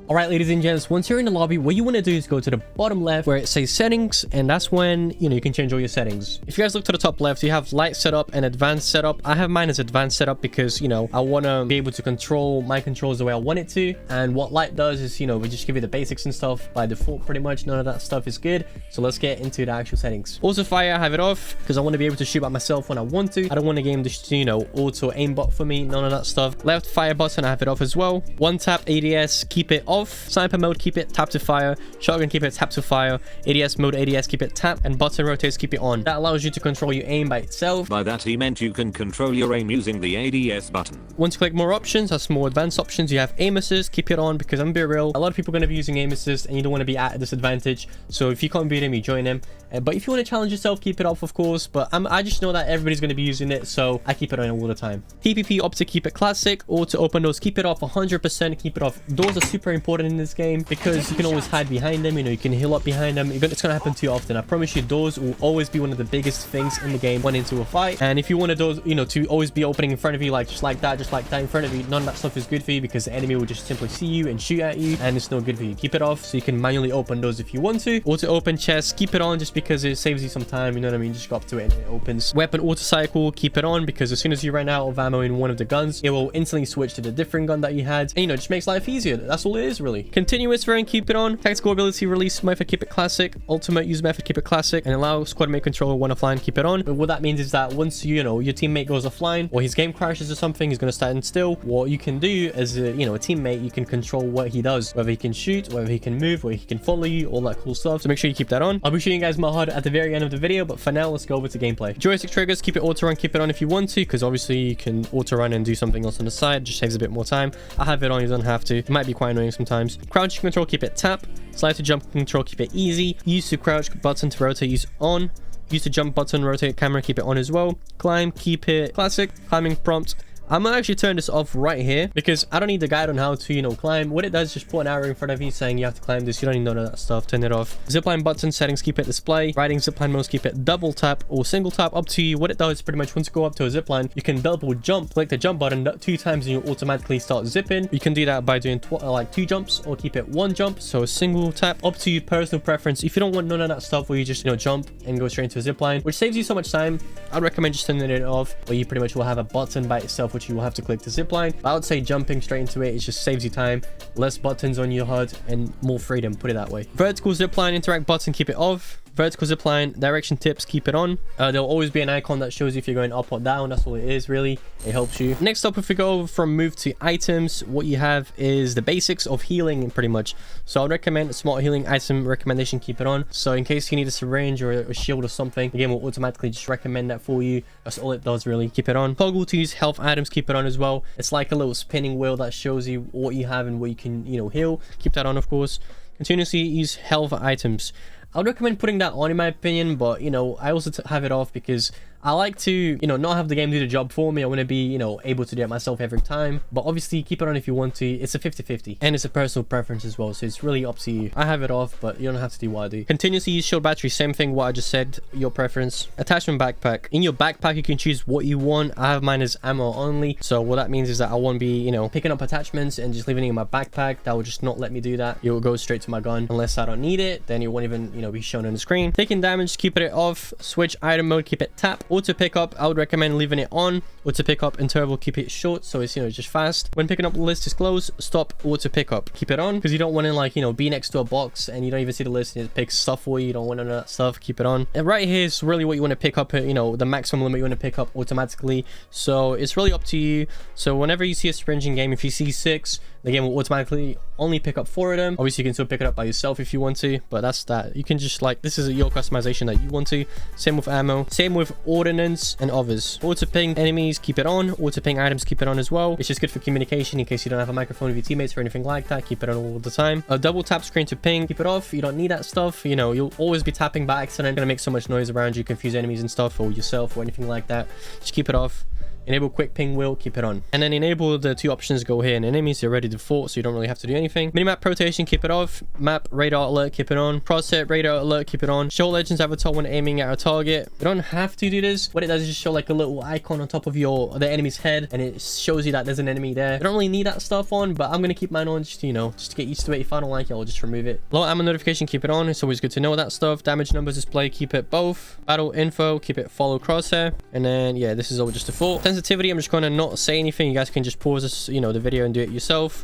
All right, ladies and gents, once you're in the lobby, what you want to do is go to the bottom left where it says settings, and that's when, you can change all your settings. If you guys look to the top left, you have light setup and advanced setup. I have mine as advanced setup because, I want to be able to control my controls the way I want it to. And what light does is, we just give you the basics and stuff by default, pretty much. None of that stuff is good. So let's get into the actual settings. Auto fire, I have it off because I want to be able to shoot by myself when I want to. I don't want the game to, auto aimbot for me. None of that stuff. Left fire button, I have it off as well. One tap ADS, keep it off. Sniper mode, keep it tap to fire. Shotgun, keep it tap to fire. ADS mode, ADS, keep it tap. And button rotates, keep it on. That allows you to control your aim by itself. By that he meant you can control your aim using the ADS button. Once you click more options, that's more advanced options. You have aim assist, keep it on because I'm being real. A lot of people are going to be using aim assist and you don't want to be at a disadvantage. So if you can't beat him, you join him. But if you want to challenge yourself, keep it off, of course. But I just know that everybody's going to be using it, so I keep it on all the time. TPP up to keep it classic, or to open doors, keep it off 100%. Keep it off. Doors are super important in this game because you can always hide behind them. You can heal up behind them. It's going to happen too often. I promise you, doors will always be one of the biggest things in the game when into a fight. And if you want a doors, to always be opening in front of you, like just like that in front of you, none of that stuff is good for you because the enemy will just simply see you and shoot at you, and it's not good for you. Keep it off so you can manually open doors if you want to. Auto open chests, keep it on just because it saves you some time. You know what I mean? Just go up to it and it opens. Weapon auto cycle, keep it on because as soon as you run out of ammo in one of the guns, it will instantly switch to the different gun that you had. And just makes life easier. That's all it is, really. Continuous run, keep it on. Tactical ability release method, keep it classic. Ultimate use method, keep it classic. And allow squad mate controller when offline, keep it on. But what that means is that once your teammate goes offline or his game crashes or something, he's going to stand still. What you can do as a teammate, you can control what he does, whether he can shoot, whether he can move, whether he can follow you, all that cool stuff. So make sure you keep that on. I'll be showing you guys my HUD at the very end of the video, but for now, let's go over to gameplay. Joystick triggers, keep it auto run, keep it on if you want to, because obviously you can auto run and do something else on the side. Just saves a bit more time. I have it on, you don't have to. It might be quite annoying sometimes. Crouch control, keep it tap. Slide to jump control, keep it easy. Use to crouch button to rotate, use on. Use to jump button, rotate camera, keep it on as well. Climb, keep it classic. Climbing prompt. I'm gonna actually turn this off right here because I don't need the guide on how to, climb. What it does is just put an arrow in front of you saying you have to climb this. You don't need none of that stuff. Turn it off. Zipline button settings, keep it display. Riding zipline modes, keep it double tap or single tap, up to you. What it does pretty much, once you go up to a zipline, you can double jump. Click the jump button 2 times and you automatically start zipping. You can do that by doing 2 jumps or keep it 1 jump. So a single tap, up to you, personal preference. If you don't want none of that stuff where you just, jump and go straight into a zipline, which saves you so much time, I'd recommend just turning it off, where you pretty much will have a button by itself, which you will have to click to zipline. I would say jumping straight into it just saves you time, less buttons on your HUD and more freedom, put it that way. Vertical zipline interact button, keep it off. Vertical zipline direction tips, keep it on. There'll always be an icon that shows you if you're going up or down. That's all it is, really. It helps you. Next up, if we go over from move to items, what you have is the basics of healing pretty much. So I'd recommend a smart healing item recommendation, keep it on. So in case you need a syringe or a shield or something, the game will automatically just recommend that for you. That's all it does, really. Keep it on. Toggle to use health items, keep it on as well. It's like a little spinning wheel that shows you what you have and what you can, heal. Keep that on, of course. Continuously use health items. I would recommend putting that on in my opinion, but I also have it off because I like to, not have the game do the job for me. I want to be, able to do it myself every time. But obviously, keep it on if you want to. It's a 50-50. And it's a personal preference as well. So it's really up to you. I have it off, but you don't have to do what I do. Continuously use shield battery. Same thing, what I just said. Your preference. Attachment backpack. In your backpack, you can choose what you want. I have mine as ammo only. So what that means is that I won't be, picking up attachments and just leaving it in my backpack. That will just not let me do that. It will go straight to my gun. Unless I don't need it, then it won't even, be shown on the screen. Taking damage, keep it off. Switch item mode, keep it tap. Auto pickup, I would recommend leaving it on. Auto pickup interval, keep it short so it's just fast. When picking up the list is closed, stop auto pickup. Keep it on because you don't want to be next to a box and you don't even see the list and it picks stuff for you. You don't want none of that stuff. Keep it on. And right here is really what you want to pick up, the maximum limit you want to pick up automatically. So it's really up to you. So whenever you see a syringe in game, if you see 6, the game will automatically only pick up 4 of them. Obviously you can still pick it up by yourself if you want to, but that's that. You can just this is your customization that you want to. Same with ammo, same with ordnance and others. Auto ping enemies, keep it on. Auto ping items, keep it on as well. It's just good for communication in case you don't have a microphone with your teammates or anything like that. Keep it on all the time. A double tap screen to ping, keep it off. You don't need that stuff. You'll always be tapping by accident. It's gonna make so much noise around you, confuse enemies and stuff, or yourself or anything like that. Just keep it off. Enable quick ping wheel, keep it on. And then enable the 2 options go here, and enemies are already default, so you don't really have to do anything. Minimap rotation, keep it off. Map radar alert, keep it on. Crosshair radar alert, keep it on. Show legends avatar when aiming at a target. You don't have to do this. What it does is just show like a little icon on top of the enemy's head, and it shows you that there's an enemy there. You don't really need that stuff on, but I'm gonna keep mine on just, you know, just to get used to it. If I don't like it, I'll just remove it. Low ammo notification, keep it on. It's always good to know that stuff. Damage numbers display, keep it both. Battle info, keep it follow crosshair. And then yeah, this is all just default. Sensitivity, I'm just gonna not say anything. You guys can just pause this, you know, the video and do it yourself.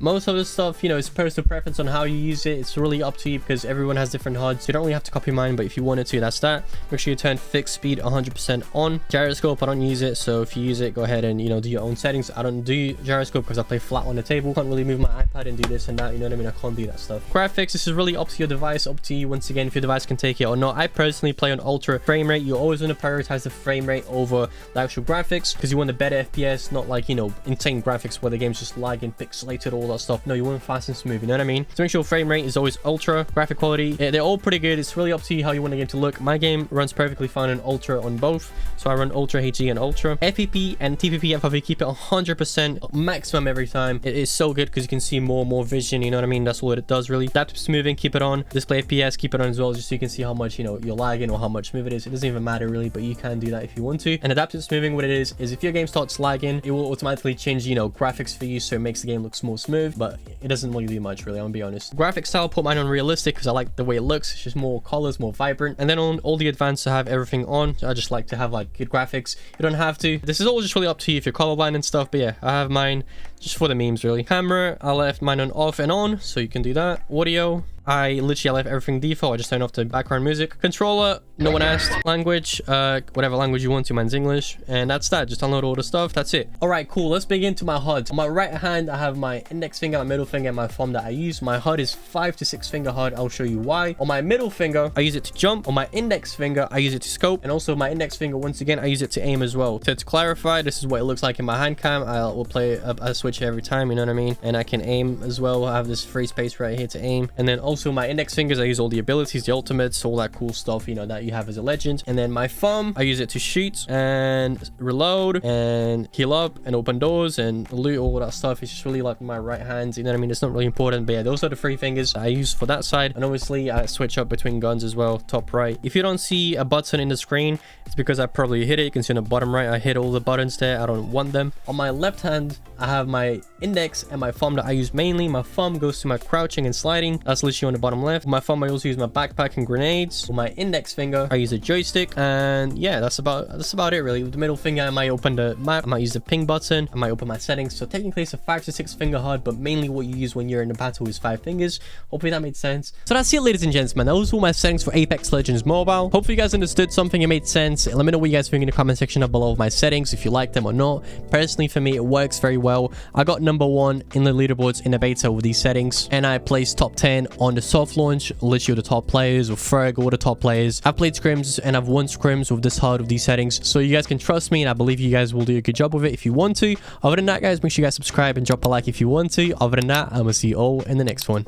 Most of the stuff, you know, it's personal preference on how you use it. It's really up to you because everyone has different HUDs. You don't really have to copy mine, but if you wanted to, that's that. Make sure you turn fixed speed 100% on. Gyroscope, I don't use it, so if you use it, go ahead and, you know, do your own settings. I don't do gyroscope because I play flat on the table. Can't really move my iPad and do this and that, you know what I mean? I can't do that stuff. Graphics, this is really up to your device, up to you once again if your device can take it or not. I personally play on ultra frame rate. You always want to prioritize the frame rate over the actual graphics because you want a better FPS, not like, you know, insane graphics where the game's just lagging, pixelated, all that stuff. No, you want fast and smooth, you know what I mean? So make sure frame rate is always ultra. Graphic quality, they're all pretty good. It's really up to you how you want the game to look. My game runs perfectly fine on ultra on both, so I run ultra HD and ultra. FPP and TPP, I probably keep it 100% maximum every time. It is so good because you can see more vision, you know what I mean? That's what it does really. Adaptive smoothing, keep it on. Display FPS, keep it on as well, just so you can see how much, you know, you're lagging or how much smooth it is. It doesn't even matter really, but you can do that if you want to. And adaptive smoothing, what it is if your game starts lagging, it will automatically change, you know, graphics for you, so it makes the game look more smooth, but it doesn't really do much really, I'm gonna be honest. Graphic style, put mine on realistic because I like the way it looks. It's just more colors, more vibrant. And then on all the advanced, I have everything on. I just like to have like good graphics. You don't have to. This is all just really up to you if you're colorblind and stuff, but yeah, I have mine just for the memes really. Camera, I left mine on off and on, so you can do that. Audio, I literally left everything default. I just turned off the background music. Controller, no one asked. Language, whatever language you want to. Mine's English. And that's that. Just download all the stuff. That's it. All right, cool. Let's begin to my HUD. On my right hand, I have my index finger, my middle finger, and my thumb that I use. My HUD is 5 to 6 finger HUD. I'll show you why. On my middle finger, I use it to jump. On my index finger, I use it to scope. And also my index finger, once again, I use it to aim as well. So to clarify, this is what it looks like in my hand cam. I will play a switch every time, you know what I mean? And I can aim as well. I have this free space right here to aim. And then also my index fingers, I use all the abilities, the ultimates, all that cool stuff, you know, that you have as a legend. And then my thumb, I use it to shoot and reload and heal up and open doors and loot, all that stuff. It's just really like my right hand, you know what I mean? It's not really important, but yeah, those are the 3 fingers I use for that side. And obviously I switch up between guns as well, top right. If you don't see a button in the screen, it's because I probably hit it. You can see on the bottom right, I hit all the buttons there. I don't want them. On my left hand, I have my index and my thumb that I use mainly. My thumb goes to my crouching and sliding. That's literally on the bottom left. My thumb, I also use my backpack and grenades. For my index finger, I use a joystick. And yeah, that's about it really. With the middle finger, I might open the map. I might use the ping button. I might open my settings. So technically it's a 5 to 6 finger HUD, but mainly what you use when you're in a battle is 5 fingers. Hopefully that made sense. So that's it, ladies and gentlemen. Those were my settings for Apex Legends Mobile. Hopefully you guys understood something and made sense. Let me know what you guys think in the comment section down below of my settings, if you like them or not. Personally, for me, it works very well. I got #1 in the leaderboards in the beta with these settings, and I placed top 10 on the soft launch, literally the top players, or Ferg, all the top players. I've played scrims and I've won scrims with this HUD, with these settings, so you guys can trust me, and I believe you guys will do a good job with it if you want to. Other than that, guys, make sure you guys subscribe and drop a like if you want to. Other than that, I'm gonna see you all in the next one.